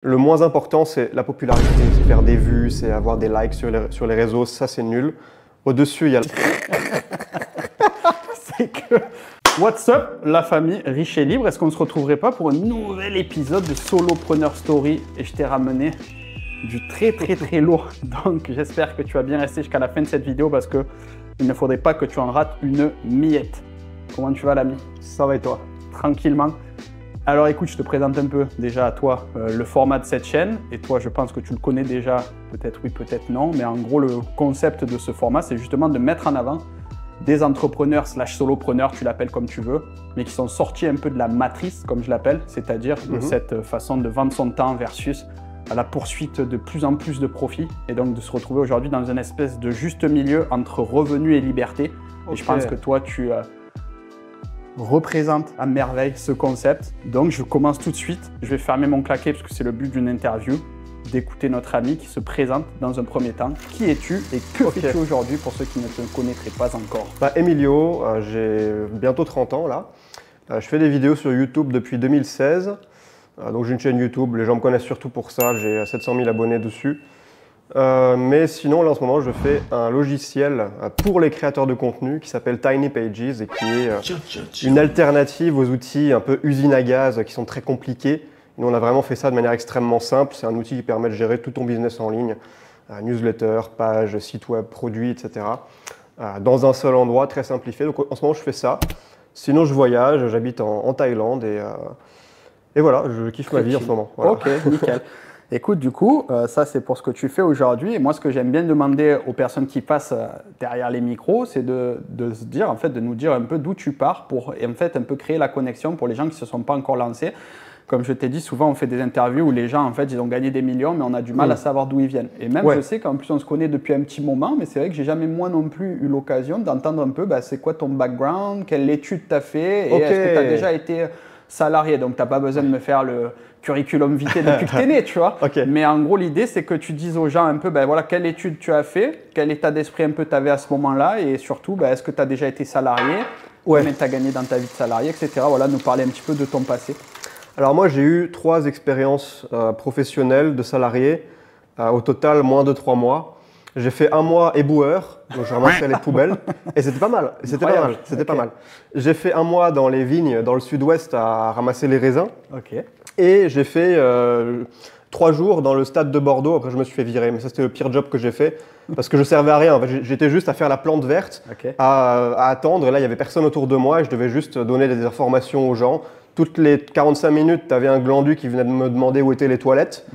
Le moins important, c'est la popularité, c'est faire des vues, c'est avoir des likes sur les réseaux, ça c'est nul. Au-dessus, il y a... C'est que... What's up, la famille riche et libre? Est-ce qu'on ne se retrouverait pas pour un nouvel épisode de Solopreneur Story? Et je t'ai ramené du très lourd. Donc j'espère que tu vas bien rester jusqu'à la fin de cette vidéo parce que il ne faudrait pas que tu en rates une miette. Comment tu vas, l'ami? Ça va et toi? Tranquillement. Alors écoute, je te présente un peu déjà à toi le format de cette chaîne. Et toi, je pense que tu le connais déjà, peut-être oui, peut-être non. Mais en gros, le concept de ce format, c'est justement de mettre en avant des entrepreneurs / solopreneurs, tu l'appelles comme tu veux, mais qui sont sortis un peu de la matrice, comme je l'appelle, c'est-à-dire de cette façon de vendre son temps versus à la poursuite de plus en plus de profits. Et donc de se retrouver aujourd'hui dans une espèce de juste milieu entre revenus et liberté. Et je pense que toi, tu représente à merveille ce concept. Donc je commence tout de suite. Je vais fermer mon claquet parce que c'est le but d'une interview, d'écouter notre ami qui se présente dans un premier temps. Qui es-tu et que fais-tu aujourd'hui pour ceux qui ne te connaîtraient pas encore? Emilio, j'ai bientôt 30 ans là. Je fais des vidéos sur YouTube depuis 2016. Donc j'ai une chaîne YouTube, les gens me connaissent surtout pour ça, j'ai 700 000 abonnés dessus. Mais sinon, là en ce moment, je fais un logiciel pour les créateurs de contenu qui s'appelle Tiny Pages et qui est une alternative aux outils un peu usine à gaz qui sont très compliqués. Nous, on a vraiment fait ça de manière extrêmement simple. C'est un outil qui permet de gérer tout ton business en ligne, newsletter, page, site web, produits, etc. Dans un seul endroit, très simplifié. Donc en ce moment, je fais ça. Sinon, je voyage, j'habite en Thaïlande et voilà, je kiffe ma vie en ce moment. Voilà. Ok, nickel. Écoute, du coup, ça c'est pour ce que tu fais aujourd'hui. Et moi, ce que j'aime bien demander aux personnes qui passent derrière les micros, c'est de se dire, en fait, de nous dire un peu d'où tu pars pour, et en fait, un peu créer la connexion pour les gens qui ne se sont pas encore lancés. Comme je t'ai dit, souvent on fait des interviews où les gens, en fait, ils ont gagné des millions, mais on a du mal à savoir d'où ils viennent. Et même, je sais qu'en plus, on se connaît depuis un petit moment, mais c'est vrai que j'ai jamais, moi non plus, eu l'occasion d'entendre un peu, c'est quoi ton background, quelle étude tu as fait, et est-ce que tu as déjà été salarié. Donc, tu n'as pas besoin de me faire le curriculum vitae depuis que tu es né, tu vois. Mais en gros, l'idée, c'est que tu dises aux gens un peu, voilà, quelle étude tu as fait, quel état d'esprit un peu tu avais à ce moment-là, et surtout, est-ce que tu as déjà été salarié, combien tu as gagné dans ta vie de salarié, etc. Voilà, nous parler un petit peu de ton passé. Alors moi, j'ai eu 3 expériences professionnelles de salarié, au total moins de 3 mois. J'ai fait 1 mois éboueur, donc je ramassais les poubelles, et c'était pas mal, c'était pas mal. J'ai fait 1 mois dans les vignes, dans le sud-ouest, à ramasser les raisins. Et j'ai fait 3 jours dans le stade de Bordeaux, après je me suis fait virer, mais ça c'était le pire job que j'ai fait, parce que je servais à rien, en fait, j'étais juste à faire la plante verte, à attendre, et là il n'y avait personne autour de moi, et je devais juste donner des informations aux gens. Toutes les 45 minutes, tu avais un glandu qui venait de me demander où étaient les toilettes.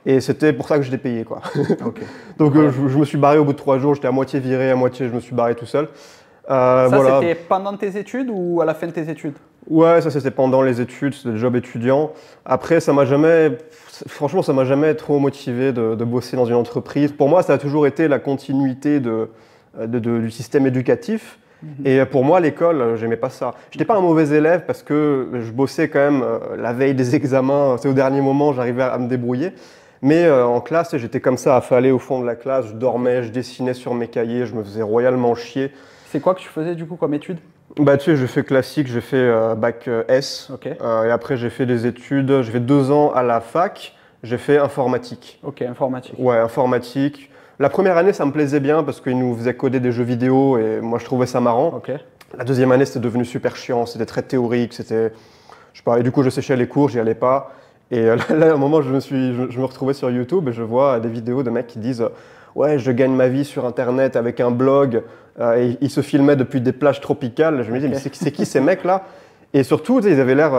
Et c'était pour ça que j'étais payé, quoi. Donc je me suis barré au bout de 3 jours, j'étais à moitié viré, à moitié je me suis barré tout seul. Ça, c'était pendant tes études ou à la fin de tes études? Ouais, ça c'était pendant les études, c'était le job étudiant. Après, franchement, ça m'a jamais trop motivé de bosser dans une entreprise. Pour moi, ça a toujours été la continuité du système éducatif. Et pour moi, l'école, j'aimais pas ça. J'étais pas un mauvais élève parce que je bossais quand même la veille des examens. C'est au dernier moment, j'arrivais à me débrouiller. Mais en classe, j'étais comme ça, affalé au fond de la classe. Je dormais, je dessinais sur mes cahiers, je me faisais royalement chier. C'est quoi que tu faisais du coup comme études? Tu sais, j'ai fait classique, j'ai fait bac S. Et après, j'ai fait des études. J'ai fait 2 ans à la fac. J'ai fait informatique. Informatique. Ouais, informatique. La première année, ça me plaisait bien parce qu'ils nous faisaient coder des jeux vidéo et moi, je trouvais ça marrant. La deuxième année, c'était devenu super chiant. C'était très théorique. Je sais pas. Et du coup, je séchais les cours, j'y allais pas. Et là, à un moment, je me retrouvais sur YouTube et je vois des vidéos de mecs qui disent « Ouais, je gagne ma vie sur Internet avec un blog. » Et ils se filmaient depuis des plages tropicales. Je me disais « Mais c'est qui ces mecs-là » Et surtout, ils avaient l'air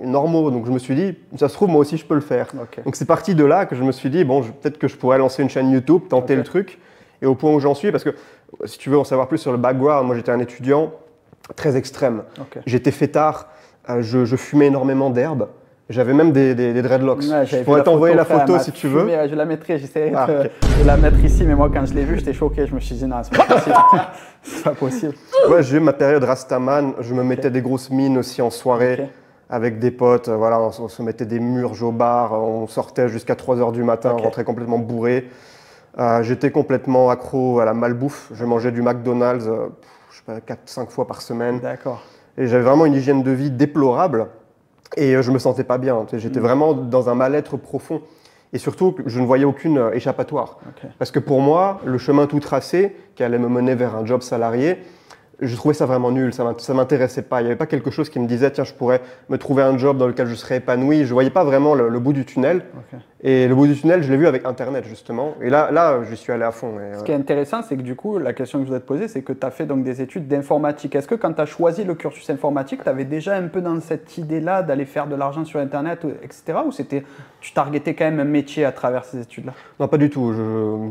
normaux. Donc je me suis dit, ça se trouve, moi aussi, je peux le faire. Donc c'est parti de là que je me suis dit, bon, peut-être que je pourrais lancer une chaîne YouTube, tenter le truc. Et au point où j'en suis, parce que si tu veux en savoir plus sur le background, moi j'étais un étudiant très extrême. J'étais fêtard, je fumais énormément d'herbe. J'avais même des dreadlocks. Je pourrais t'envoyer la photo si tu veux. Je la mettrai, j'essaierai de la mettre ici, mais moi quand je l'ai vue, j'étais choqué. Je me suis dit, non, c'est pas possible. C'est pas possible. Ouais, j'ai eu ma période Rastaman. Je me mettais des grosses mines aussi en soirée avec des potes. Voilà, on se mettait des murges au bar. On sortait jusqu'à 3 h du matin, on rentrait complètement bourré. J'étais complètement accro à la malbouffe. Je mangeais du McDonald's, je sais pas, 4-5 fois par semaine. Et j'avais vraiment une hygiène de vie déplorable. Et je me sentais pas bien, j'étais vraiment dans un mal-être profond. Et surtout, je ne voyais aucune échappatoire. Parce que pour moi, le chemin tout tracé, qui allait me mener vers un job salarié, je trouvais ça vraiment nul, ça ne m'intéressait pas. Il n'y avait pas quelque chose qui me disait, tiens, je pourrais me trouver un job dans lequel je serais épanoui. Je ne voyais pas vraiment le bout du tunnel. Et le bout du tunnel, je l'ai vu avec Internet, justement. Et là, je suis allé à fond. Ce qui est intéressant, c'est que du coup, la question que je voudrais te poser, c'est que tu as fait donc des études d'informatique. Est-ce que quand tu as choisi le cursus informatique, tu avais déjà un peu dans cette idée-là d'aller faire de l'argent sur Internet, etc. Ou tu targetais quand même un métier à travers ces études-là? Non, pas du tout.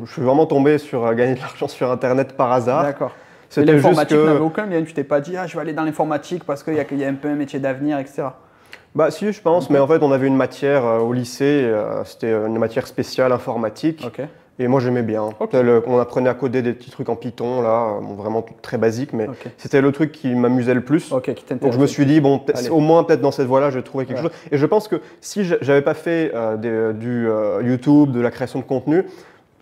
Je suis vraiment tombé sur gagner de l'argent sur Internet par hasard. D'accord. L'informatique n'avait aucun lien, tu t'es pas dit je vais aller dans l'informatique parce qu'il y a un peu un métier d'avenir, etc. Bah si, je pense, mais en fait on avait une matière au lycée, c'était une matière spéciale informatique. Et moi j'aimais bien. On apprenait à coder des petits trucs en Python, là, vraiment très basique, mais c'était le truc qui m'amusait le plus. Donc je me suis dit, bon, au moins peut-être dans cette voie-là, je vais trouver quelque chose. Et je pense que si j'avais pas fait du YouTube, de la création de contenu,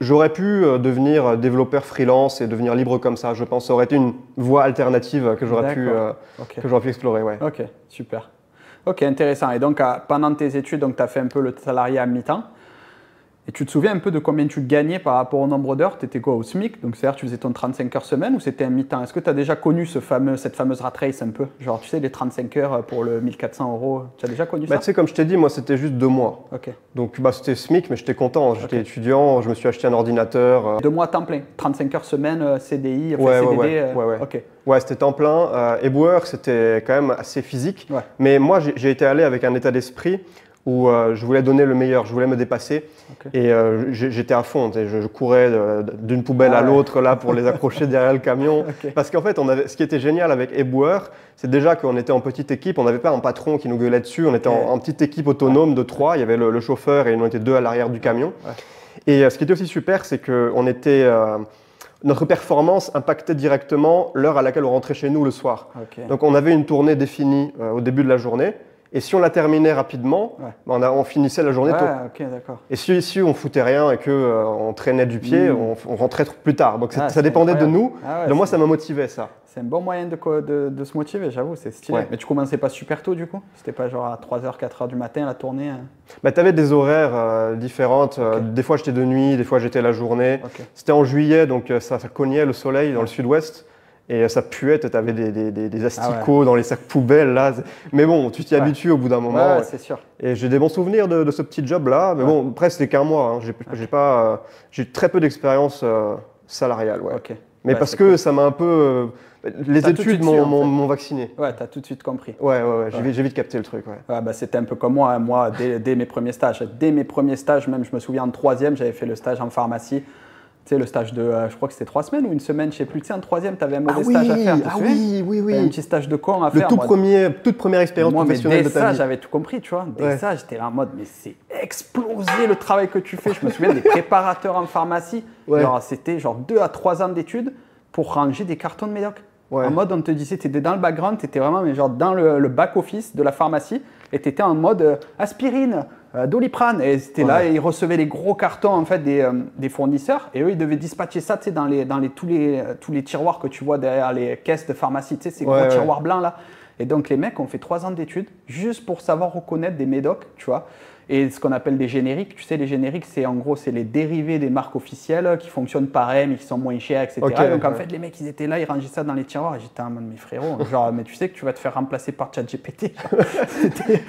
j'aurais pu devenir développeur freelance et devenir libre comme ça. Je pense que ça aurait été une voie alternative que j'aurais pu explorer. Ok, super. Ok, intéressant. Et donc, pendant tes études, tu as fait un peu le salariat à mi-temps. Et tu te souviens un peu de combien tu gagnais par rapport au nombre d'heures? Tu étais quoi, au SMIC? Donc, c'est-à-dire tu faisais ton 35 heures semaine ou c'était un mi-temps? Est-ce que tu as déjà connu cette fameuse rat race un peu? Genre, tu sais, les 35 heures pour le 1400 €. Tu as déjà connu ça? Tu sais, comme je t'ai dit, moi, c'était juste 2 mois. Donc, c'était SMIC, mais j'étais content. J'étais étudiant, je me suis acheté un ordinateur. 2 mois à temps plein, 35 heures semaine, CDI, CDD. Ouais, c'était temps plein. Ebower, c'était quand même assez physique. Mais moi, j'ai été allé avec un état d'esprit où je voulais donner le meilleur, je voulais me dépasser. Et j'étais à fond, je courais d'une poubelle à l'autre là pour les accrocher derrière le camion. Parce qu'en fait, ce qui était génial avec Ebower, c'est déjà qu'on était en petite équipe, on n'avait pas un patron qui nous gueulait dessus, on était en petite équipe autonome de 3, il y avait le chauffeur et on était 2 à l'arrière du camion. Et ce qui était aussi super, c'est qu'on était... notre performance impactait directement l'heure à laquelle on rentrait chez nous le soir. Donc on avait une tournée définie au début de la journée. Et si on la terminait rapidement, on finissait la journée tôt. Et si on foutait rien et qu'on traînait du pied, on rentrait plus tard. Donc ça dépendait de nous. Donc moi, ça me motivait, ça. C'est un bon moyen de se motiver, j'avoue, c'est stylé. Mais tu commençais pas super tôt, du coup? C'était pas genre à 3h, 4h du matin, la tournée? Tu avais des horaires différentes. Des fois, j'étais de nuit, des fois, j'étais la journée. C'était en juillet, donc ça cognait le soleil dans le sud-ouest. Et ça puait, tu avais des asticots dans les sacs poubelles là. Mais bon, tu t'y habitues au bout d'un moment. C'est sûr. Et j'ai des bons souvenirs de ce petit job là. Mais bon, après c'était qu'un mois. J'ai très peu d'expérience salariale. Mais parce que ça m'a un peu... les études m'ont vacciné. Ouais, tu as tout de suite compris. J'ai vite capté le truc. C'était un peu comme moi. Moi, dès mes premiers stages. Dès mes premiers stages, même je me souviens en 3e, j'avais fait le stage en pharmacie. Tu sais, le stage de, je crois que c'était 3 semaines ou une semaine, je sais plus. Tu sais, en 3e, tu avais un mauvais stage à faire. Oui. Un petit stage de con à faire. Toute première expérience professionnelle de ta vie. Dès ça, j'avais tout compris, tu vois. Dès ça, j'étais là en mode, mais c'est explosé le travail que tu fais. Je me souviens des préparateurs en pharmacie. C'était genre 2 à 3 ans d'études pour ranger des cartons de médoc. En mode, on te disait, tu étais dans le background, tu étais vraiment mais genre dans le back-office de la pharmacie et tu étais en mode aspirine, Doliprane. Et c'était là et ils recevaient les gros cartons en fait, des fournisseurs et eux, ils devaient dispatcher ça dans tous les tiroirs que tu vois derrière les caisses de pharmacie, tu sais, ces gros tiroirs blancs là. Et donc, les mecs ont fait 3 ans d'études juste pour savoir reconnaître des médocs, tu vois. Et ce qu'on appelle des génériques, tu sais, les génériques, c'est en gros, c'est les dérivés des marques officielles qui fonctionnent pareil, mais qui sont moins chers, etc. Donc en fait, les mecs, ils étaient là, ils rangeaient ça dans les tiroirs. Et j'étais en mode, mais frérot, genre, mais tu sais que tu vas te faire remplacer par ChatGPT.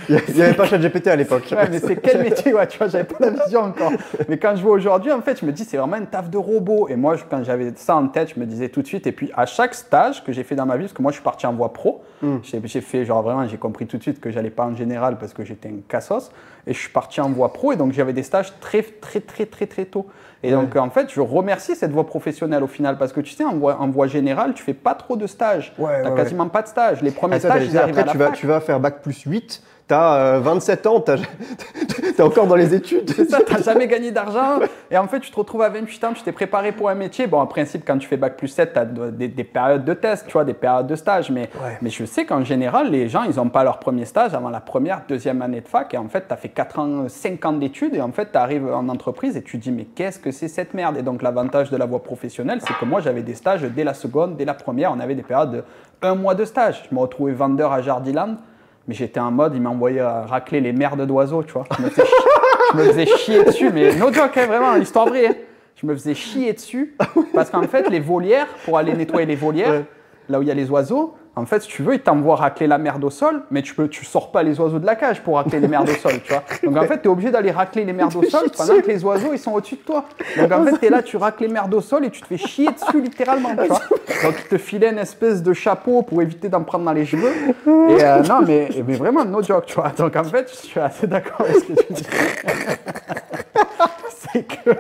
Il n'y avait pas ChatGPT à l'époque. Mais c'est quel métier, tu vois, j'avais pas la vision encore. Mais quand je vois aujourd'hui, en fait, je me dis, c'est vraiment un taf de robot. Et moi, quand j'avais ça en tête, je me disais tout de suite. Et puis, à chaque stage que j'ai fait dans ma vie, parce que moi, je suis parti en voie pro, j'ai fait, genre, vraiment, j'ai compris tout de suite que j'allais pas en général parce que j'étais un cassos. Et je suis parti en voie pro et donc j'avais des stages très tôt. Et donc en fait, je remercie cette voie professionnelle au final parce que tu sais, en voie générale, tu fais pas trop de stages. Tu n'as quasiment pas de stages. Les premiers stages, ils arrivent après, tu vas faire bac plus 8. Tu as 27 ans, tu es encore dans les études. C'est ça, tu n'as jamais gagné d'argent. Et en fait, tu te retrouves à 28 ans, tu t'es préparé pour un métier. Bon, en principe, quand tu fais bac plus 7, tu as des périodes de test, tu vois, des périodes de stage. Mais je sais qu'en général, les gens, ils n'ont pas leur premier stage avant la première, deuxième année de fac. Et en fait, tu as fait 4 ans, 5 ans d'études. Et en fait, tu arrives en entreprise et tu te dis, mais qu'est-ce que c'est cette merde? Et donc, l'avantage de la voie professionnelle, c'est que moi, j'avais des stages dès la seconde, dès la première. On avait des périodes de 1 mois de stage. Je me retrouvais vendeur à Jardiland. Mais j'étais en mode, il m'envoyait racler les merdes d'oiseaux, tu vois. Je me faisais chier dessus, mais no joke, hein, vraiment, histoire vraie. Hein. Je me faisais chier dessus parce qu'en fait, les volières, pour aller nettoyer les volières, là où il y a les oiseaux, en fait, si tu veux, ils t'envoient racler la merde au sol, mais tu sors pas les oiseaux de la cage pour racler les merdes au sol, tu vois. Donc en fait, tu es obligé d'aller racler les merdes au sol pendant que les oiseaux, ils sont au-dessus de toi. Donc en fait, tu es là, tu racles les merdes au sol et tu te fais chier dessus littéralement, tu vois. Donc ils te filaient une espèce de chapeau pour éviter d'en prendre dans les cheveux. Et non, mais vraiment, no joke, tu vois. Donc en fait, je suis assez d'accord avec ce que tu dis. C'est que...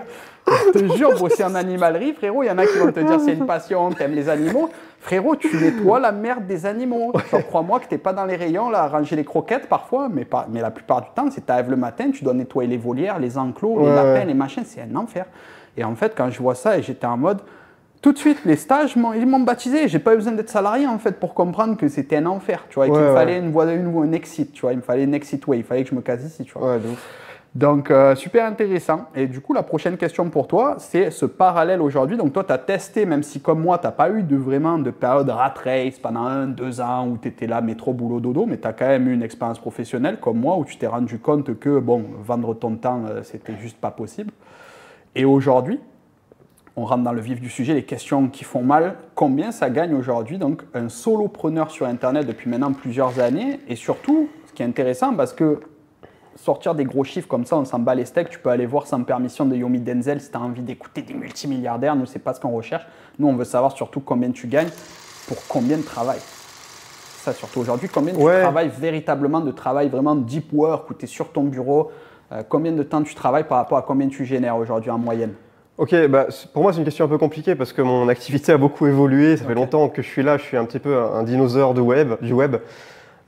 Je te jure, bosser en animalerie, frérot, il y en a qui vont te dire c'est une passion, t'aimes les animaux. Frérot, tu nettoies la merde des animaux. Genre, crois-moi que t'es pas dans les rayons là, à ranger les croquettes parfois, mais la plupart du temps, c'est t'arrives le matin, tu dois nettoyer les volières, les enclos, les lapins, les machins, c'est un enfer. Et en fait, quand je vois ça, et j'étais en mode, tout de suite, les stages, ils m'ont baptisé. J'ai pas eu besoin d'être salarié en fait pour comprendre que c'était un enfer, tu vois, et qu'il me fallait un exit, tu vois, il me fallait une exit way, il fallait que je me casse ici, tu vois. Donc, super intéressant. Et du coup, la prochaine question pour toi, c'est ce parallèle aujourd'hui. Donc, toi, tu as testé, même si comme moi, tu n'as pas eu vraiment de période rat race pendant 1-2 ans où tu étais là, métro, boulot, dodo, mais tu as quand même eu une expérience professionnelle comme moi où tu t'es rendu compte que, bon, vendre ton temps, c'était juste pas possible. Et aujourd'hui, on rentre dans le vif du sujet, les questions qui font mal. Combien ça gagne aujourd'hui, donc, un solopreneur sur Internet depuis maintenant plusieurs années? Et surtout, ce qui est intéressant, parce que sortir des gros chiffres comme ça, on s'en bat les steaks. Tu peux aller voir Sans permission de Yomi Denzel si tu as envie d'écouter des multimilliardaires. Nous, c'est pas ce qu'on recherche. Nous, on veut savoir surtout combien tu gagnes pour combien de travail. Ça, surtout aujourd'hui, combien tu travailles véritablement de travail, vraiment deep work, où tu es sur ton bureau. Combien de temps tu travailles par rapport à combien tu génères aujourd'hui en moyenne? Ok, bah, pour moi, c'est une question un peu compliquée parce que mon activité a beaucoup évolué. Ça fait longtemps que je suis là. Je suis un petit peu un dinosaure du web.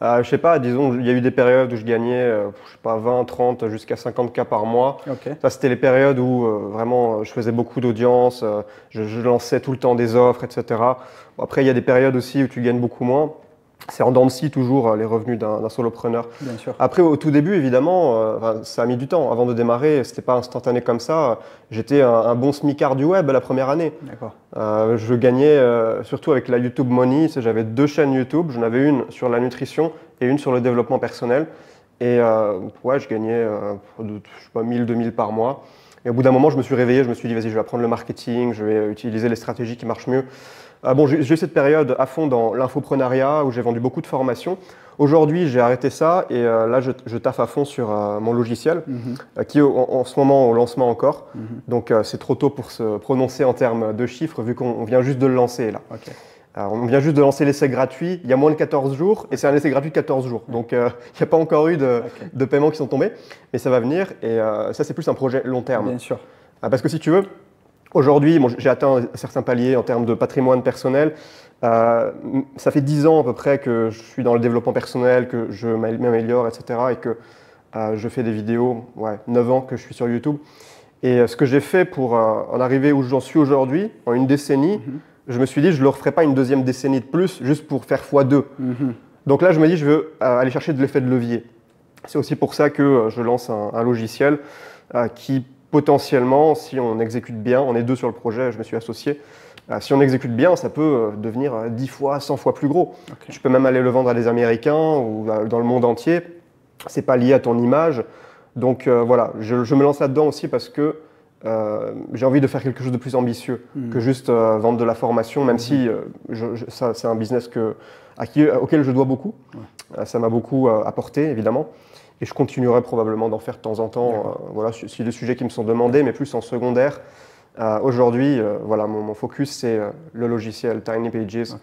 Je sais pas, disons, il y a eu des périodes où je gagnais, je sais pas, 20, 30, jusqu'à 50K par mois. Ça, c'était les périodes où vraiment je faisais beaucoup d'audience, je lançais tout le temps des offres, etc. Bon, après, il y a des périodes aussi où tu gagnes beaucoup moins. C'est en dents de scie toujours les revenus d'un solopreneur. Bien sûr. Après, au tout début, évidemment, ça a mis du temps. Avant de démarrer, c'était pas instantané comme ça. J'étais un bon smicard du web la première année. D'accord. Je gagnais surtout avec la YouTube Money. J'avais 2 chaînes YouTube. J'en avais une sur la nutrition et une sur le développement personnel. Et je gagnais je sais pas, 1000, 2000 par mois. Et au bout d'un moment, je me suis réveillé. Je me suis dit, vas-y, je vais apprendre le marketing. Je vais utiliser les stratégies qui marchent mieux. J'ai eu cette période à fond dans l'infoprenariat où j'ai vendu beaucoup de formations. Aujourd'hui, j'ai arrêté ça et là, je taffe à fond sur mon logiciel qui est en ce moment au lancement encore. Donc, c'est trop tôt pour se prononcer en termes de chiffres vu qu'on vient juste de le lancer là. On vient juste de lancer l'essai gratuit il y a moins de 14 jours et c'est un essai gratuit de 14 jours. Donc, il n'y a pas encore eu de paiements qui sont tombés, mais ça va venir et ça, c'est plus un projet long terme. Bien sûr. Parce que si tu veux, aujourd'hui, j'ai atteint certains paliers en termes de patrimoine personnel. Ça fait 10 ans à peu près que je suis dans le développement personnel, que je m'améliore, etc. et que je fais des vidéos, 9 ans que je suis sur YouTube. Et ce que j'ai fait pour en arriver où j'en suis aujourd'hui, en une décennie, je me suis dit je ne le referai pas une deuxième décennie de plus juste pour faire x2. Donc là, je me dis je veux aller chercher de l'effet de levier. C'est aussi pour ça que je lance un logiciel qui potentiellement, si on exécute bien, on est 2 sur le projet, je me suis associé, si on exécute bien, ça peut devenir 10 fois, 100 fois plus gros. Tu peux même aller le vendre à des Américains ou dans le monde entier. C'est pas lié à ton image. Donc voilà, je me lance là-dedans aussi parce que j'ai envie de faire quelque chose de plus ambitieux que juste vendre de la formation, même si ça, c'est un business auquel je dois beaucoup. Ça m'a beaucoup apporté, évidemment. Et je continuerai probablement d'en faire de temps en temps. Voilà, c'est des sujets qui me sont demandés, mais plus en secondaire. Aujourd'hui, voilà, mon focus, c'est le logiciel Tiny Pages.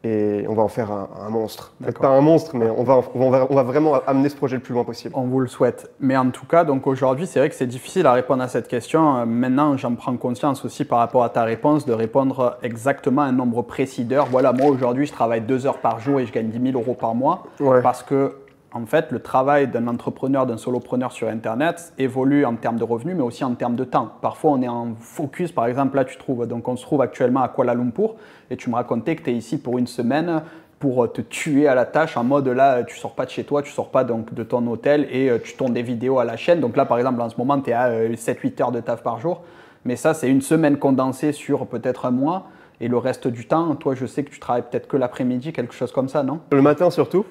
Et on va en faire un monstre. Peut-être pas un monstre, mais on va vraiment amener ce projet le plus loin possible. On vous le souhaite. Mais en tout cas, donc aujourd'hui, c'est vrai que c'est difficile à répondre à cette question. Maintenant, j'en prends conscience aussi par rapport à ta réponse, de répondre exactement à un nombre précis d'heures. Voilà, moi aujourd'hui, je travaille 2 heures par jour et je gagne 10 000 € par mois. Parce que en fait, le travail d'un entrepreneur, d'un solopreneur sur Internet évolue en termes de revenus, mais aussi en termes de temps. Parfois, on est en focus. Par exemple, là, on se trouve actuellement à Kuala Lumpur et tu me racontais que tu es ici pour une semaine pour te tuer à la tâche en mode là, tu sors pas de chez toi, tu sors pas donc de ton hôtel et tu tournes des vidéos à la chaîne. Donc là, par exemple, en ce moment, tu es à 7-8 heures de taf par jour. Mais ça, c'est une semaine condensée sur peut-être un mois. Et le reste du temps, toi, je sais que tu travailles peut-être que l'après-midi, quelque chose comme ça, non? Le matin surtout.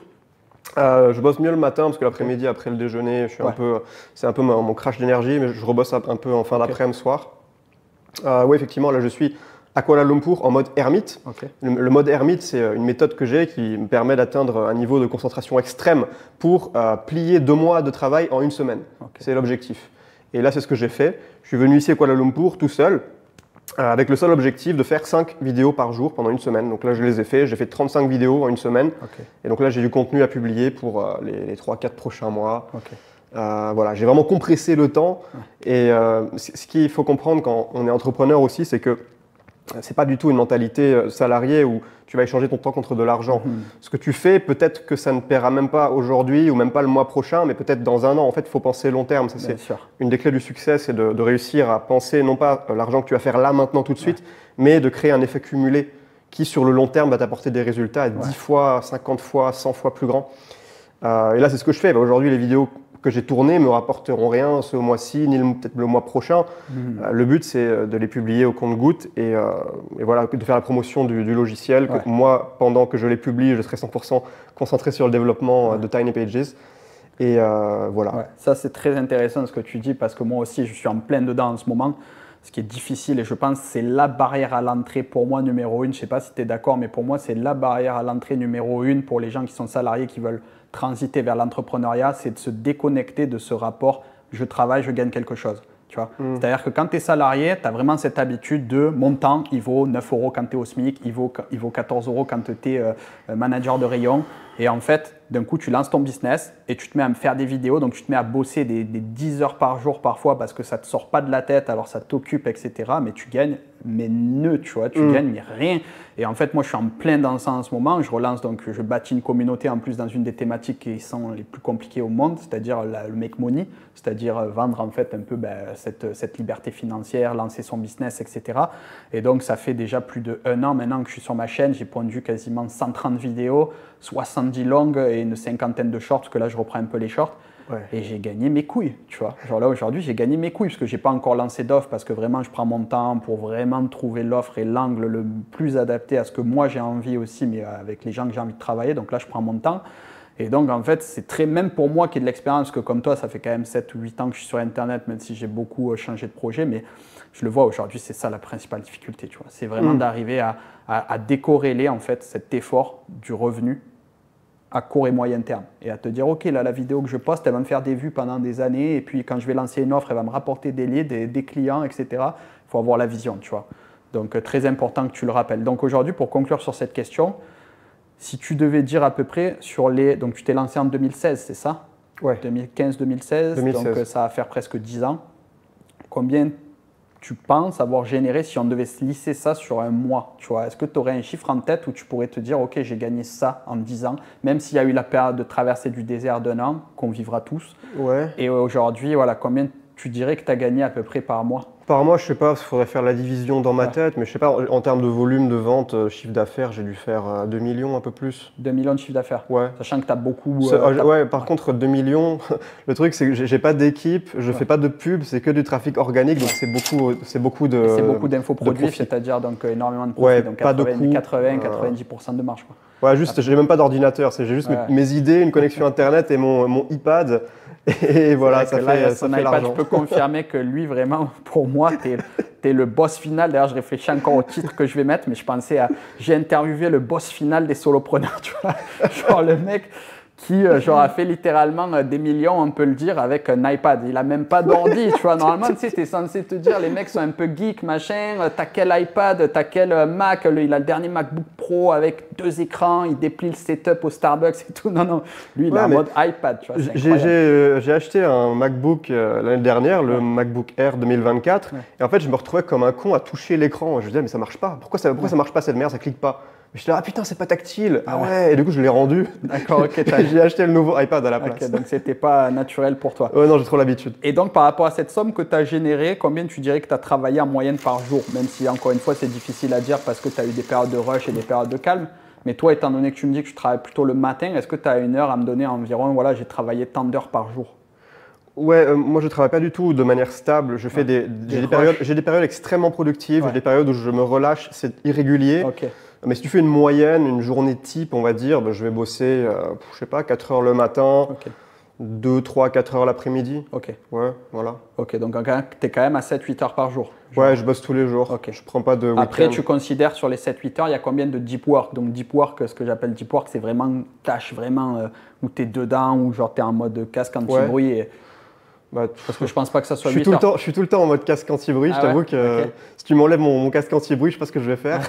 Je bosse mieux le matin parce que l'après-midi, après le déjeuner, c'est un peu mon crash d'énergie, mais je rebosse un peu en fin d'après-midi, soir. Oui, effectivement, là je suis à Kuala Lumpur en mode ermite. Le mode ermite, c'est une méthode que j'ai qui me permet d'atteindre un niveau de concentration extrême pour plier 2 mois de travail en 1 semaine. C'est l'objectif. Et là, c'est ce que j'ai fait. Je suis venu ici à Kuala Lumpur tout seul, avec le seul objectif de faire 5 vidéos par jour pendant 1 semaine. Donc là, je les ai fait. J'ai fait 35 vidéos en 1 semaine. Et donc là, j'ai du contenu à publier pour les 3-4 prochains mois. Voilà, j'ai vraiment compressé le temps. Et ce qu'il faut comprendre quand on est entrepreneur aussi, c'est que c'est pas du tout une mentalité salariée où tu vas échanger ton temps contre de l'argent. Ce que tu fais, peut-être que ça ne paiera même pas aujourd'hui ou même pas le mois prochain, mais peut-être dans 1 an. En fait, il faut penser long terme. Ça, c'est une des clés du succès, c'est de réussir à penser non pas l'argent que tu vas faire là, maintenant, tout de suite, mais de créer un effet cumulé qui, sur le long terme, va t'apporter des résultats 10 fois, 50 fois, 100 fois plus grands. Et là, c'est ce que je fais. Aujourd'hui, les vidéos que j'ai tournées ne me rapporteront rien ce mois-ci, ni peut-être le mois prochain. Le but, c'est de les publier au compte-gouttes et voilà, de faire la promotion du logiciel. Que moi, pendant que je les publie, je serai 100% concentré sur le développement de Tiny Pages. Et voilà. Ça, c'est très intéressant ce que tu dis parce que moi aussi, je suis en plein dedans en ce moment. Ce qui est difficile et je pense que c'est la barrière à l'entrée pour moi numéro 1. Je ne sais pas si tu es d'accord, mais pour moi, c'est la barrière à l'entrée numéro 1 pour les gens qui sont salariés, qui veulent transiter vers l'entrepreneuriat, c'est de se déconnecter de ce rapport je travaille, je gagne quelque chose. C'est-à-dire que quand tu es salarié, tu as vraiment cette habitude de mon temps, il vaut 9 € quand tu es au SMIC, il vaut 14 € quand tu es manager de rayon. Et en fait, d'un coup, tu lances ton business et tu te mets à me faire des vidéos. Donc, tu te mets à bosser des 10 heures par jour parfois parce que ça ne te sort pas de la tête, alors ça t'occupe, etc. Mais tu gagnes, mais tu gagnes, mais rien. Et en fait, moi, je suis en plein dans ça en ce moment. Je relance, donc je bâtis une communauté en plus dans une des thématiques qui sont les plus compliquées au monde, c'est-à-dire le make money, c'est-à-dire vendre en fait un peu cette liberté financière, lancer son business, etc. Et donc, ça fait déjà plus de 1 an maintenant que je suis sur ma chaîne. J'ai pondu quasiment 130 vidéos, 70 longues et une 50aine de shorts, parce que là, je reprends un peu les shorts. Et j'ai gagné mes couilles, tu vois. Genre là, aujourd'hui, j'ai gagné mes couilles parce que je n'ai pas encore lancé d'offre parce que vraiment, je prends mon temps pour vraiment trouver l'offre et l'angle le plus adapté à ce que moi, j'ai envie aussi, mais avec les gens que j'ai envie de travailler. Donc là, je prends mon temps. Et donc, en fait, c'est très, même pour moi qui ai de l'expérience, que comme toi, ça fait quand même 7 ou 8 ans que je suis sur Internet, même si j'ai beaucoup changé de projet, mais je le vois aujourd'hui, c'est ça la principale difficulté, tu vois. C'est vraiment d'arriver à décorréler, en fait, cet effort du revenu à court et moyen terme et à te dire ok, là la vidéo que je poste elle va me faire des vues pendant des années et puis quand je vais lancer une offre elle va me rapporter des leads, des clients, etc. Il faut avoir la vision, tu vois. Donc très important que tu le rappelles. Donc aujourd'hui, pour conclure sur cette question, si tu devais dire à peu près sur les... Donc tu t'es lancé en 2016, c'est ça? 2015-2016, donc ça va faire presque 10 ans. Combien tu penses avoir généré si on devait se lisser ça sur un mois, tu vois? Est-ce que tu aurais un chiffre en tête où tu pourrais te dire ok, j'ai gagné ça en 10 ans, même s'il y a eu la période de traversée du désert d'1 an qu'on vivra tous. Et aujourd'hui, voilà, combien tu dirais que tu as gagné à peu près par mois? Par mois, je sais pas, il faudrait faire la division dans ma tête, mais je sais pas, en termes de volume de vente, chiffre d'affaires, j'ai dû faire 2 millions, un peu plus. 2 millions de chiffre d'affaires? Sachant que tu as beaucoup… par contre, 2 millions, le truc c'est que j'ai pas d'équipe, je fais pas de pub, c'est que du trafic organique, donc c'est beaucoup de… C'est beaucoup d'infoproduits, c'est-à-dire donc énormément de profit, donc 90% de marge, quoi. Juste, j'ai même pas d'ordinateur, j'ai juste mes idées, une connexion Internet et mon iPad. Et voilà, ça fait l'argent. Je peux confirmer que lui, vraiment, pour moi, t'es le boss final. D'ailleurs, je réfléchis encore au titre que je vais mettre, mais je pensais à… J'ai interviewé le boss final des solopreneurs, tu vois. Genre le mec qui a fait littéralement des millions, on peut le dire, avec un iPad. Il n'a même pas d'ordi, tu vois. Normalement, tu sais, tu es censé te dire, les mecs sont un peu geeks, machin. T'as quel iPad, t'as quel Mac, il a le dernier MacBook Pro avec 2 écrans, il déplie le setup au Starbucks et tout. Non, lui, il est en mode iPad, tu vois. J'ai acheté un MacBook l'année dernière, le MacBook Air 2024. Et en fait, je me retrouvais comme un con à toucher l'écran. Je me disais, mais ça marche pas. Pourquoi ça marche pas cette merde, ça clique pas? Je suis là, ah putain, c'est pas tactile. Ah ouais, et du coup, je l'ai rendu. D'accord, ok. J'ai acheté le nouveau iPad à la place. Ok, donc c'était pas naturel pour toi. Ouais, non, j'ai trop l'habitude. Et donc, par rapport à cette somme que tu as générée, combien tu dirais que tu as travaillé en moyenne par jour? Même si, encore une fois, c'est difficile à dire parce que tu as eu des périodes de rush et des périodes de calme. Mais toi, étant donné que tu me dis que tu travailles plutôt le matin, est-ce que tu as une heure à me donner environ, voilà, j'ai travaillé tant d'heures par jour? Ouais, moi je travaille pas du tout de manière stable. J'ai des périodes extrêmement productives, j'ai des périodes où je me relâche, c'est irrégulier. Mais si tu fais une moyenne, une journée type, on va dire, je vais bosser, je sais pas, 4 heures le matin, 2, 3, 4 heures l'après-midi. Ok. Ouais, voilà. Ok, donc tu es quand même à 7-8 heures par jour. Ouais, je bosse tous les jours. Okay. Je prends pas de week-end. Après, tu considères sur les 7-8 heures, il y a combien de deep work? Donc deep work, ce que j'appelle deep work, c'est vraiment tâche vraiment où tu es dedans, où genre tu es en mode casque anti-bruit. Et... Parce que je pense pas que ça soit 8 heures. Je suis tout le temps en mode casque anti-bruit. Je t'avoue que si tu m'enlèves mon casque anti-bruit, je sais pas ce que je vais faire.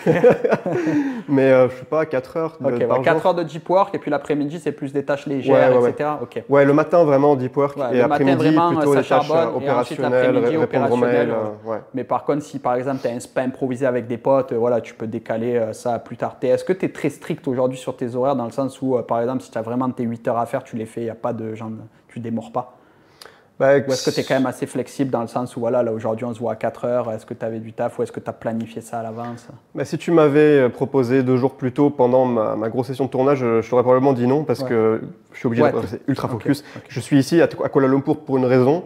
Mais je sais pas, 4 heures par jour. 4 heures de deep work et puis l'après-midi, c'est plus des tâches légères, etc. Okay. Ouais, le matin, vraiment deep work et après-midi, plutôt les tâches opérationnelles, répondre aux mails. Mais par contre, si par exemple, tu as un spa improvisé avec des potes, voilà, tu peux décaler ça plus tard. Est-ce que tu es très strict aujourd'hui sur tes horaires dans le sens où, par exemple, si tu as vraiment tes 8 heures à faire, tu les fais, il n'y a pas de genre, tu démords pas? Ou est-ce que tu es quand même assez flexible dans le sens où voilà, là aujourd'hui on se voit à 4 heures, est-ce que tu avais du taf ou est-ce que tu as planifié ça à l'avance? Si tu m'avais proposé 2 jours plus tôt pendant ma grosse session de tournage, je t'aurais probablement dit non parce que je suis obligé de rester ultra focus. Je suis ici à Kuala Lumpur pour une raison.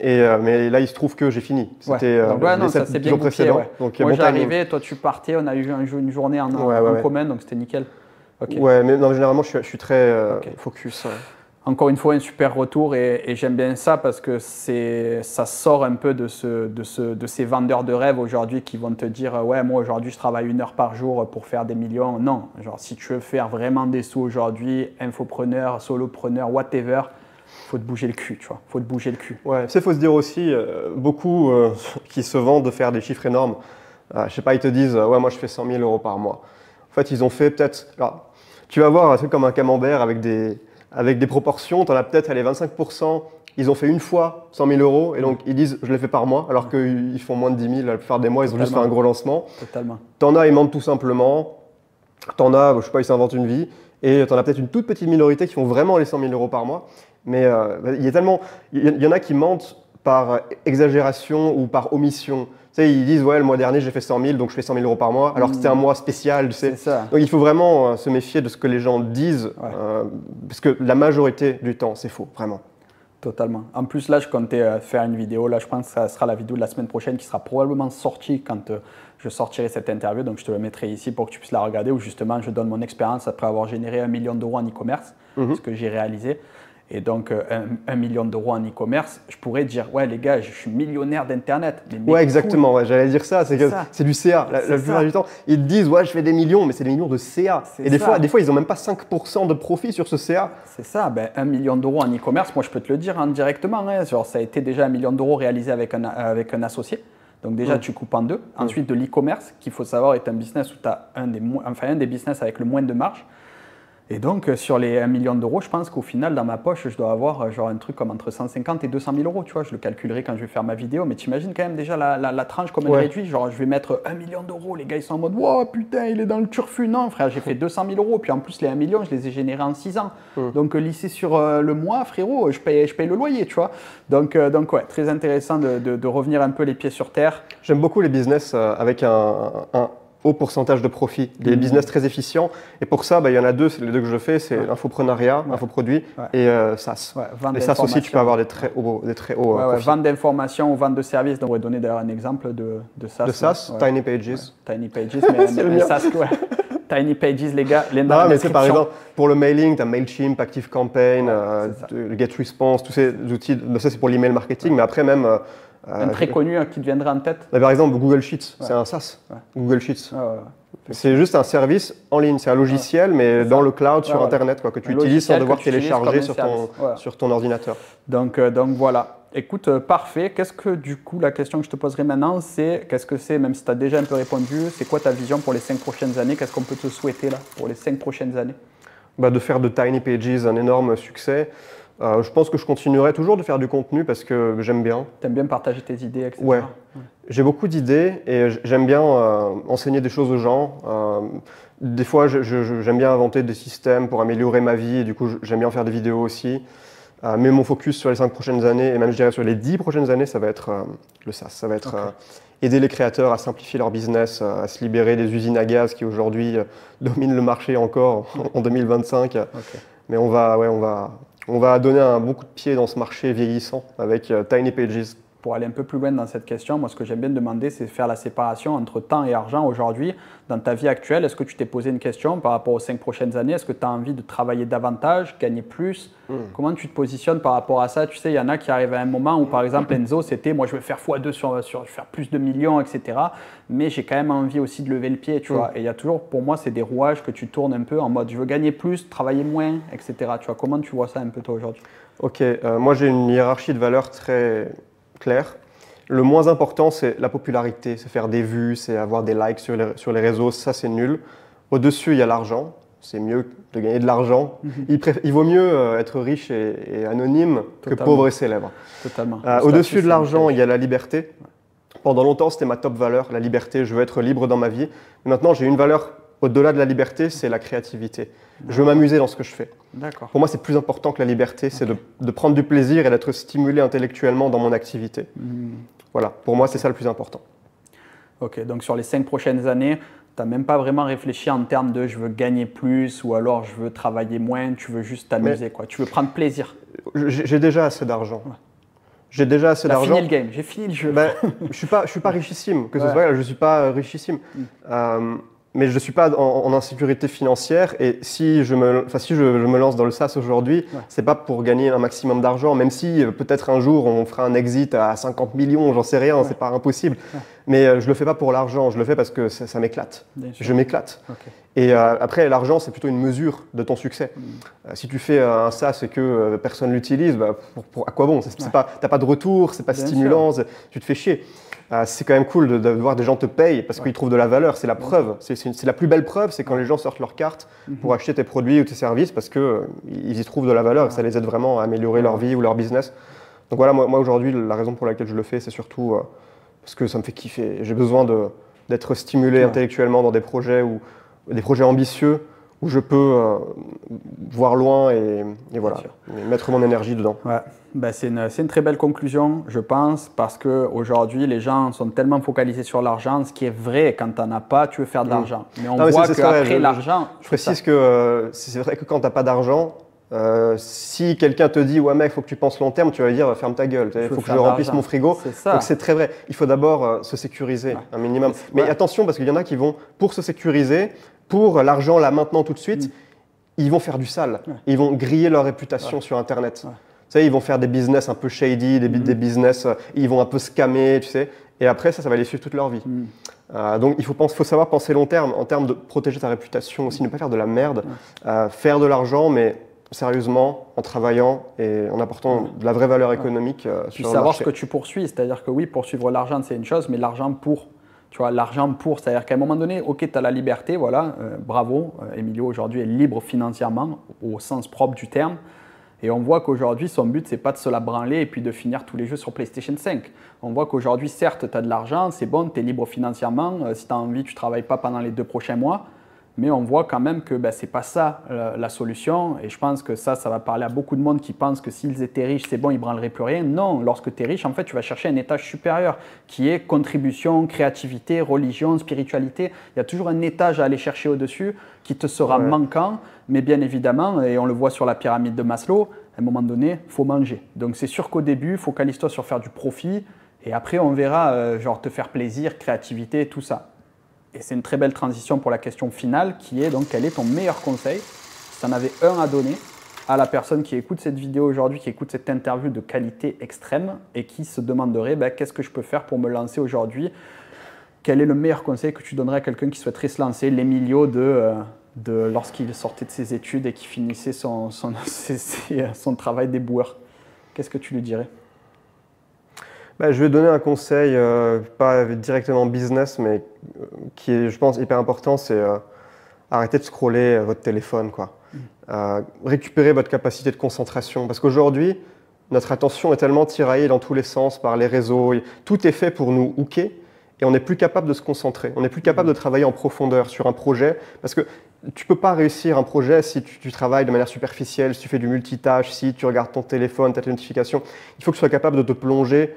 Mais là, il se trouve que j'ai fini. C'était les 7 jours précédents. Donc, moi, j'arrivais, toi, tu partais, on a eu une journée en commun, donc c'était nickel. Ouais, mais non, généralement, je suis très focus. Encore une fois, un super retour et j'aime bien ça parce que ça sort un peu de ces vendeurs de rêve aujourd'hui qui vont te dire « Ouais, moi aujourd'hui je travaille 1 heure par jour pour faire des millions ». Non, genre si tu veux faire vraiment des sous aujourd'hui, infopreneur, solopreneur, whatever, faut te bouger le cul, tu vois. Faut te bouger le cul. Ouais, il faut se dire aussi, beaucoup qui se vendent de faire des chiffres énormes. Je sais pas, ils te disent « Ouais, moi je fais 100 000 euros par mois ». En fait, ils ont fait peut-être… Tu vas voir un truc comme un camembert avec des proportions, tu en as peut-être 25%, ils ont fait une fois 100 000 euros et donc ils disent je les fais par mois alors qu'ils font moins de 10 000 la plupart des mois, ils ont juste fait un gros lancement. Totalement. T'en as, ils mentent tout simplement, t'en as, je sais pas, ils s'inventent une vie et t'en as peut-être une toute petite minorité qui font vraiment les 100 000 euros par mois. Mais il y en a qui mentent par exagération ou par omission. Tu sais, ils disent ouais, le mois dernier j'ai fait 100 000 donc je fais 100 000 euros par mois alors que c'était un mois spécial, tu sais. C'est ça. Donc il faut vraiment se méfier de ce que les gens disent parce que la majorité du temps c'est faux, vraiment. Totalement. En plus là je comptais faire une vidéo, là je pense que ça sera la vidéo de la semaine prochaine qui sera probablement sortie quand je sortirai cette interview, donc je te le mettrai ici pour que tu puisses la regarder où justement je donne mon expérience après avoir généré 1 million d'euros en e-commerce, ce que j'ai réalisé. Et donc, 1 million d'euros en e-commerce, je pourrais dire, ouais, les gars, je suis millionnaire d'Internet. Ouais, exactement, ouais, j'allais dire ça, c'est du CA. La plupart du temps, ils te disent, ouais, je fais des millions, mais c'est des millions de CA. Et des fois, ils n'ont même pas 5% de profit sur ce CA. C'est ça, 1 million d'euros en e-commerce, moi, je peux te le dire directement. Hein, genre, ça a été déjà 1 million d'euros réalisé avec un associé. Donc déjà, tu coupes en deux. Ensuite, de l'e-commerce, qu'il faut savoir est un business où tu as un des business avec le moins de marge. Et donc, sur les 1 million d'euros, je pense qu'au final, dans ma poche, je dois avoir genre un truc comme entre 150 et 200 000 euros. Tu vois, je le calculerai quand je vais faire ma vidéo. Mais tu imagines quand même déjà la tranche comme elle réduit. Genre, je vais mettre 1 million d'euros. Les gars, ils sont en mode, wow, putain, il est dans le turfu. Non, frère, j'ai fait 200 000 euros. Puis en plus, les 1 million, je les ai générés en 6 ans. Donc, lycée sur le mois, frérot, je paye le loyer, tu vois. Donc ouais, très intéressant de revenir un peu les pieds sur terre. J'aime beaucoup les business avec un haut pourcentage de profit, des business très efficients. Et pour ça, il y en a deux, c'est les deux que je fais, c'est l'infoprenariat, infoproduit et SaaS. Et SaaS aussi, tu peux avoir des très hauts profits. Vente d'informations ou vente de services. Donc, on va donner d'ailleurs un exemple de SaaS. De SaaS, Tiny Pages. Tiny Pages, mais SaaS, Tiny Pages, les gars. Non, mais c'est par exemple, pour le mailing, tu as MailChimp, ActiveCampaign, GetResponse, tous ces outils. Ça, c'est pour l'email marketing, mais après même… un très connu qui te viendrait en tête. Par exemple, Google Sheets, c'est un SaaS. Google Sheets. C'est juste un service en ligne, c'est un logiciel, mais dans le cloud, sur Internet, que tu utilises sans devoir télécharger sur ton ordinateur. Donc voilà. Écoute, parfait. Qu'est-ce que du coup, la question que je te poserai maintenant, c'est même si tu as déjà un peu répondu, c'est quoi ta vision pour les 5 prochaines années? Qu'est-ce qu'on peut te souhaiter là pour les 5 prochaines années? De faire de Tiny Pages un énorme succès. Je pense que je continuerai toujours de faire du contenu parce que j'aime bien. Tu aimes bien partager tes idées, etc. Ouais. J'ai beaucoup d'idées et j'aime bien enseigner des choses aux gens. Des fois, j'aime bien inventer des systèmes pour améliorer ma vie et du coup, j'aime bien faire des vidéos aussi. Mais mon focus sur les 5 prochaines années et même je dirais sur les 10 prochaines années, ça va être le SaaS. Ça va être aider les créateurs à simplifier leur business, à se libérer des usines à gaz qui aujourd'hui dominent le marché encore en 2025. Mais on va donner un bon coup de pied dans ce marché vieillissant avec Tiny Pages. pour aller un peu plus loin dans cette question, moi ce que j'aime bien demander, c'est faire la séparation entre temps et argent aujourd'hui. Dans ta vie actuelle, est-ce que tu t'es posé une question par rapport aux 5 prochaines années? Est-ce que tu as envie de travailler davantage, gagner plus? Comment tu te positionnes par rapport à ça? Tu sais, il y en a qui arrivent à un moment où, par exemple, Enzo, c'était moi je veux faire x2 je veux faire plus de millions, etc. Mais j'ai quand même envie aussi de lever le pied, tu vois. Et il y a toujours, pour moi, c'est des rouages que tu tournes un peu en mode je veux gagner plus, travailler moins, etc. Tu vois, comment tu vois ça un peu toi aujourd'hui? Ok, moi j'ai une hiérarchie de valeurs très claire. Le moins important, c'est la popularité, c'est faire des vues, c'est avoir des likes sur les réseaux, ça c'est nul. Au-dessus, il y a l'argent, c'est mieux de gagner de l'argent. Il vaut mieux être riche et anonyme que pauvre et célèbre. Totalement. Au-dessus de l'argent, il y a la liberté. Pendant longtemps, c'était ma top valeur, la liberté, je veux être libre dans ma vie. Maintenant, j'ai une valeur au-delà de la liberté, c'est la créativité. Je veux m'amuser dans ce que je fais. Pour moi, c'est plus important que la liberté, c'est de prendre du plaisir et d'être stimulé intellectuellement dans mon activité. Voilà, pour moi, c'est ça le plus important. Ok, donc sur les 5 prochaines années, tu n'as même pas vraiment réfléchi en termes de je veux gagner plus ou alors je veux travailler moins, tu veux juste t'amuser, quoi. Tu veux prendre plaisir. J'ai déjà assez d'argent. J'ai déjà assez d'argent. J'ai fini le game, j'ai fini le jeu. Je suis pas richissime, que ce soit, je ne suis pas richissime. Mais je ne suis pas en insécurité financière et si je me lance dans le SaaS aujourd'hui, ce n'est pas pour gagner un maximum d'argent, même si peut-être un jour on fera un exit à 50 millions, j'en sais rien, c'est pas impossible. Mais je ne le fais pas pour l'argent, je le fais parce que ça m'éclate. Je m'éclate. Et après, l'argent, c'est plutôt une mesure de ton succès. Si tu fais un SaaS et que personne ne l'utilise, à quoi bon? Tu n'as pas de retour, c'est pas stimulant, tu te fais chier. C'est quand même cool de voir des gens te payent parce qu'ils trouvent de la valeur, c'est la preuve. C'est la plus belle preuve, c'est quand les gens sortent leur carte pour acheter tes produits ou tes services parce qu'ils y trouvent de la valeur et ça les aide vraiment à améliorer leur vie ou leur business. Donc voilà, moi aujourd'hui, la raison pour laquelle je le fais, c'est surtout parce que ça me fait kiffer. J'ai besoin d'être stimulé intellectuellement dans des projets ambitieux où je peux voir loin et voilà, et mettre mon énergie dedans. C'est une très belle conclusion, je pense, parce qu'aujourd'hui, les gens sont tellement focalisés sur l'argent, ce qui est vrai, quand tu n'en as pas, tu veux faire de l'argent. Mais on voit qu'après l'argent… Je précise que c'est vrai que quand tu n'as pas d'argent, si quelqu'un te dit « Ouais mec, il faut que tu penses long terme », tu vas lui dire « Ferme ta gueule, il faut que je remplisse mon frigo ». Donc c'est très vrai. Il faut d'abord se sécuriser un minimum. Mais attention, parce qu'il y en a qui vont, pour se sécuriser, pour l'argent là maintenant tout de suite, ils vont faire du sale. Ils vont griller leur réputation sur Internet. Tu sais, ils vont faire des business un peu shady, des business, ils vont un peu scammer, tu sais. Et après, ça va les suivre toute leur vie. Donc, il faut savoir penser long terme, en termes de protéger ta réputation aussi, ne pas faire de la merde, faire de l'argent, mais sérieusement, en travaillant et en apportant de la vraie valeur économique Puis sur le savoir marché. ce que tu poursuis, c'est-à-dire que oui, poursuivre l'argent, c'est une chose, mais l'argent pour… Tu vois, l'argent pour, c'est-à-dire qu'à un moment donné, ok, tu as la liberté, voilà, bravo, Emilio aujourd'hui est libre financièrement, au sens propre du terme. Et on voit qu'aujourd'hui, son but, c'est pas de se la branler et puis de finir tous les jeux sur PlayStation 5. On voit qu'aujourd'hui, certes, tu as de l'argent, c'est bon, tu es libre financièrement. Si tu as envie, tu ne travailles pas pendant les 2 prochains mois. Mais on voit quand même que ce n'est pas ça la solution. Et je pense que ça va parler à beaucoup de monde qui pensent que s'ils étaient riches, c'est bon, ils ne branleraient plus rien. Non, lorsque tu es riche, en fait, tu vas chercher un étage supérieur qui est contribution, créativité, religion, spiritualité. Il y a toujours un étage à aller chercher au-dessus qui te sera manquant. Mais bien évidemment, et on le voit sur la pyramide de Maslow, à un moment donné, il faut manger. Donc c'est sûr qu'au début, focalise-toi sur faire du profit. Et après, on verra genre te faire plaisir, créativité, tout ça. Et c'est une très belle transition pour la question finale qui est donc quel est ton meilleur conseil, si tu en avais un à donner à la personne qui écoute cette vidéo aujourd'hui, qui écoute cette interview de qualité extrême et qui se demanderait qu'est-ce que je peux faire pour me lancer aujourd'hui? Quel est le meilleur conseil que tu donnerais à quelqu'un qui souhaiterait se lancer, l'Emilio de lorsqu'il sortait de ses études et qui finissait son travail d'éboueur? Qu'est-ce que tu lui dirais? Je vais donner un conseil, pas directement business, mais qui est, je pense, hyper important, c'est arrêter de scroller votre téléphone, quoi. Récupérer votre capacité de concentration. Parce qu'aujourd'hui, notre attention est tellement tiraillée dans tous les sens par les réseaux. Tout est fait pour nous hooker et on n'est plus capable de se concentrer. On n'est plus capable de travailler en profondeur sur un projet. Parce que tu ne peux pas réussir un projet si tu travailles de manière superficielle, si tu fais du multitâche, si tu regardes ton téléphone, ta notification. Il faut que tu sois capable de te plonger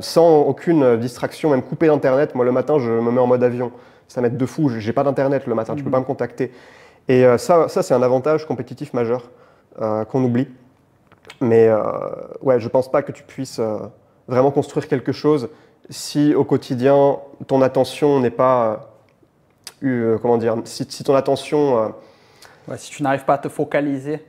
sans aucune distraction, même coupé d'Internet. Moi, le matin, je me mets en mode avion. Ça m'aide de fou. Je n'ai pas d'Internet le matin, tu ne peux pas me contacter. Et ça c'est un avantage compétitif majeur qu'on oublie. Mais je ne pense pas que tu puisses vraiment construire quelque chose si au quotidien, ton attention n'est pas… comment dire, si ton attention… si tu n'arrives pas à te focaliser,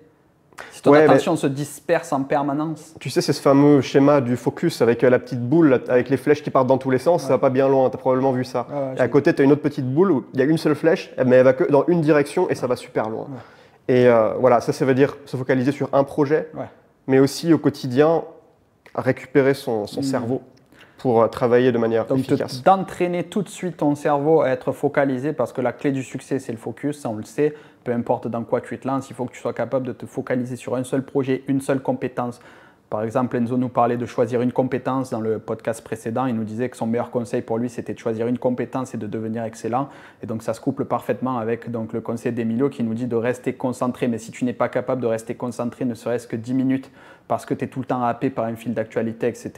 si ton attention se disperse en permanence. Tu sais, c'est ce fameux schéma du focus avec la petite boule, avec les flèches qui partent dans tous les sens, ça va pas bien loin, tu as probablement vu ça. Et à côté, tu as une autre petite boule où il y a une seule flèche, mais elle va que dans une direction et ça va super loin. Et voilà, ça veut dire se focaliser sur un projet, mais aussi au quotidien, récupérer son cerveau pour travailler de manière efficace. Donc d'entraîner tout de suite ton cerveau à être focalisé, parce que la clé du succès, c'est le focus, ça on le sait. Peu importe dans quoi tu te lances, il faut que tu sois capable de te focaliser sur un seul projet, une seule compétence. Par exemple, Enzo nous parlait de choisir une compétence dans le podcast précédent. Il nous disait que son meilleur conseil pour lui, c'était de choisir une compétence et de devenir excellent. Et donc, ça se couple parfaitement avec le conseil d'Emilio qui nous dit de rester concentré. Mais si tu n'es pas capable de rester concentré, ne serait-ce que 10 minutes, parce que tu es tout le temps happé par un fil d'actualité, etc.,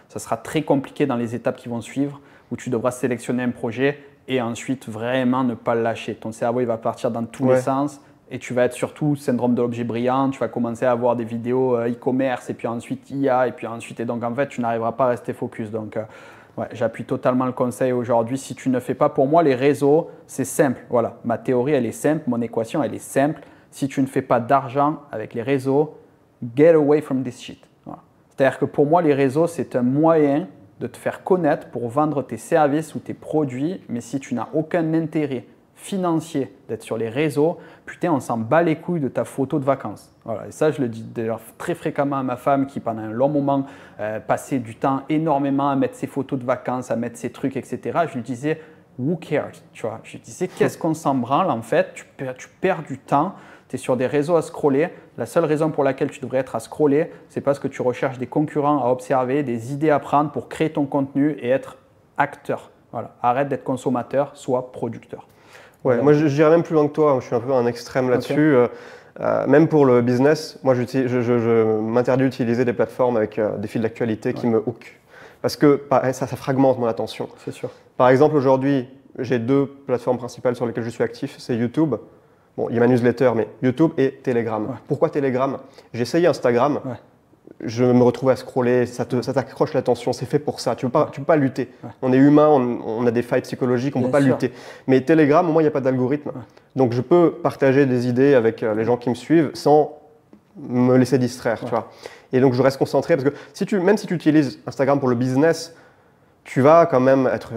ça sera très compliqué dans les étapes qui vont suivre, où tu devras sélectionner un projet et ensuite vraiment ne pas le lâcher. Ton cerveau, il va partir dans tous les sens. Et tu vas être surtout syndrome de l'objet brillant, tu vas commencer à avoir des vidéos e-commerce et puis ensuite IA et donc en fait tu n'arriveras pas à rester focus. Donc j'appuie totalement le conseil aujourd'hui. Si tu ne fais pas, pour moi les réseaux c'est simple. Voilà, ma théorie elle est simple, mon équation elle est simple. Si tu ne fais pas d'argent avec les réseaux, get away from this shit. Voilà. C'est-à-dire que pour moi les réseaux c'est un moyen de te faire connaître pour vendre tes services ou tes produits, mais si tu n'as aucun intérêt financier d'être sur les réseaux, putain, on s'en bat les couilles de ta photo de vacances. Voilà. Et ça, je le dis d'ailleurs très fréquemment à ma femme qui, pendant un long moment, passait du temps énormément à mettre ses photos de vacances, à mettre ses trucs, etc. Je lui disais, who cares, tu vois? Je lui disais, qu'est-ce qu'on s'en branle en fait? Tu perds du temps, tu es sur des réseaux à scroller. La seule raison pour laquelle tu devrais être à scroller, c'est parce que tu recherches des concurrents à observer, des idées à prendre pour créer ton contenu et être acteur. Voilà. Arrête d'être consommateur, sois producteur. Ouais, moi je dirais même plus loin que toi, je suis un peu un extrême là-dessus. Même pour le business, moi je m'interdis d'utiliser des plateformes avec des fils d'actualité qui me hook. Parce que ça fragmente mon attention. C'est sûr. Par exemple, aujourd'hui, j'ai 2 plateformes principales sur lesquelles je suis actif, c'est YouTube. Bon, il y a ma newsletter, mais YouTube et Telegram. Pourquoi Telegram? J'ai essayé Instagram. Je me retrouvais à scroller, ça t'accroche l'attention, c'est fait pour ça. Tu peux pas lutter. On est humain, on a des failles psychologiques, on ne peut pas lutter. Mais Telegram, au moins, il n'y a pas d'algorithme. Donc, je peux partager des idées avec les gens qui me suivent sans me laisser distraire. Tu vois. Et donc, je reste concentré parce que même si tu utilises Instagram pour le business, tu vas quand même être…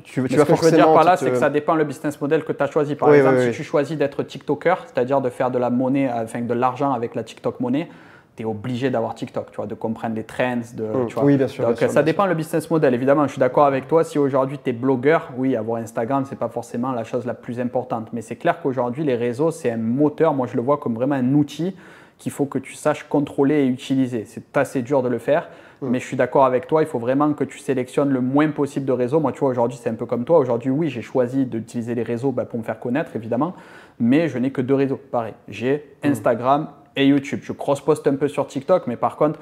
tu vas forcément… Ce que je veux dire par là, c'est que ça dépend le business model que tu as choisi. Par exemple, si tu choisis d'être TikToker, c'est-à-dire de faire de la monnaie, enfin de l'argent avec la TikTok monnaie, tu es obligé d'avoir TikTok, tu vois, de comprendre les trends. Tu vois. Oui, bien sûr. Donc, ça dépend le business model. Évidemment, je suis d'accord avec toi. Si aujourd'hui tu es blogueur, oui, avoir Instagram, ce n'est pas forcément la chose la plus importante. Mais c'est clair qu'aujourd'hui, les réseaux, c'est un moteur. Moi, je le vois comme vraiment un outil qu'il faut que tu saches contrôler et utiliser. C'est assez dur de le faire. Mais je suis d'accord avec toi, il faut vraiment que tu sélectionnes le moins possible de réseaux. Moi, tu vois, aujourd'hui, c'est un peu comme toi. Aujourd'hui, oui, j'ai choisi d'utiliser les réseaux pour me faire connaître, évidemment. Mais je n'ai que 2 réseaux. Pareil, j'ai Instagram et YouTube. Je cross-poste un peu sur TikTok, mais par contre,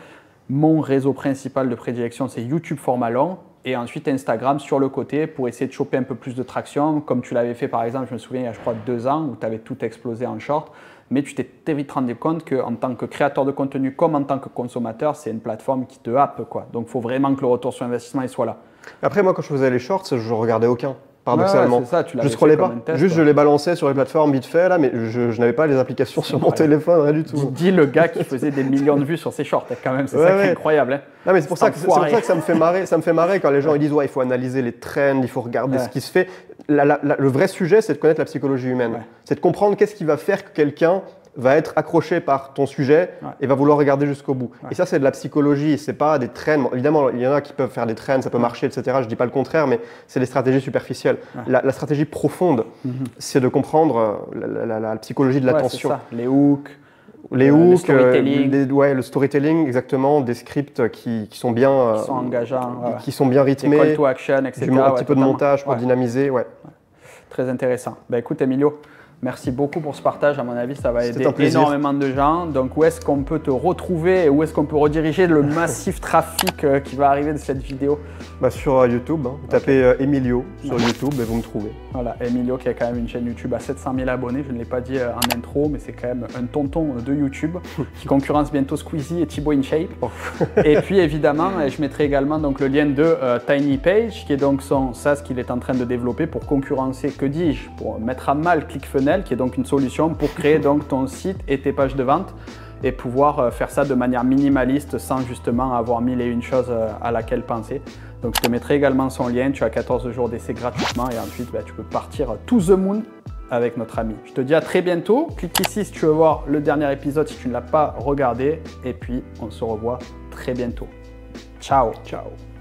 mon réseau principal de prédilection, c'est YouTube format long et ensuite Instagram sur le côté pour essayer de choper un peu plus de traction, comme tu l'avais fait par exemple, je me souviens, il y a je crois 2 ans où tu avais tout explosé en short, mais tu t'es vite rendu compte qu'en tant que créateur de contenu comme en tant que consommateur, c'est une plateforme qui te happe, quoi. Donc, il faut vraiment que le retour sur investissement il soit là. Après, moi, quand je faisais les shorts, je regardais aucun. Paradoxalement, ça, tu je scrollais pas. Juste, je les balançais sur les plateformes vite fait là, mais je n'avais pas les applications sur mon téléphone, rien du tout. Dis le gars qui faisait des millions de vues sur ses shorts, quand même, c'est ça qui est incroyable. Hein. Non, mais c'est pour ça que ça me fait marrer. Ça me fait marrer quand les gens ils disent il faut analyser les trends, il faut regarder ce qui se fait. Le vrai sujet, c'est de connaître la psychologie humaine. C'est de comprendre qu'est-ce qui va faire que quelqu'un va être accroché par ton sujet et va vouloir regarder jusqu'au bout. Et ça, c'est de la psychologie, c'est pas des trends. Bon, évidemment, il y en a qui peuvent faire des trends, ça peut marcher, etc. Je dis pas le contraire, mais c'est des stratégies superficielles. La stratégie profonde, c'est de comprendre la psychologie de l'attention. Les hooks. Le storytelling. Le storytelling, exactement, des scripts qui sont bien… qui sont engageants. Qui sont bien rythmés. Des call to action, etc. Un petit peu de montage pour dynamiser. Très intéressant. Écoute, Emilio, Merci beaucoup pour ce partage. À mon avis, ça va aider énormément de gens. Donc, où est-ce qu'on peut te retrouver et où est-ce qu'on peut rediriger le massif trafic qui va arriver de cette vidéo? Sur YouTube, vous tapez Emilio sur YouTube et vous me trouvez. Voilà, Emilio qui a quand même une chaîne YouTube à 700 000 abonnés. Je ne l'ai pas dit en intro, mais c'est quand même un tonton de YouTube qui concurrence bientôt Squeezie et Thibaut InShape. Et puis évidemment, je mettrai également donc, le lien de TinyPage, qui est donc son SaaS qu'il est en train de développer pour concurrencer, que dis-je, pour mettre à mal ClickFunnels, qui est donc une solution pour créer donc ton site et tes pages de vente et pouvoir faire ça de manière minimaliste sans justement avoir 1001 choses à laquelle penser. Donc je te mettrai également son lien, tu as 14 jours d'essai gratuitement et ensuite tu peux partir to the moon avec notre ami. Je te dis à très bientôt, clique ici si tu veux voir le dernier épisode si tu ne l'as pas regardé et puis on se revoit très bientôt. Ciao. Ciao.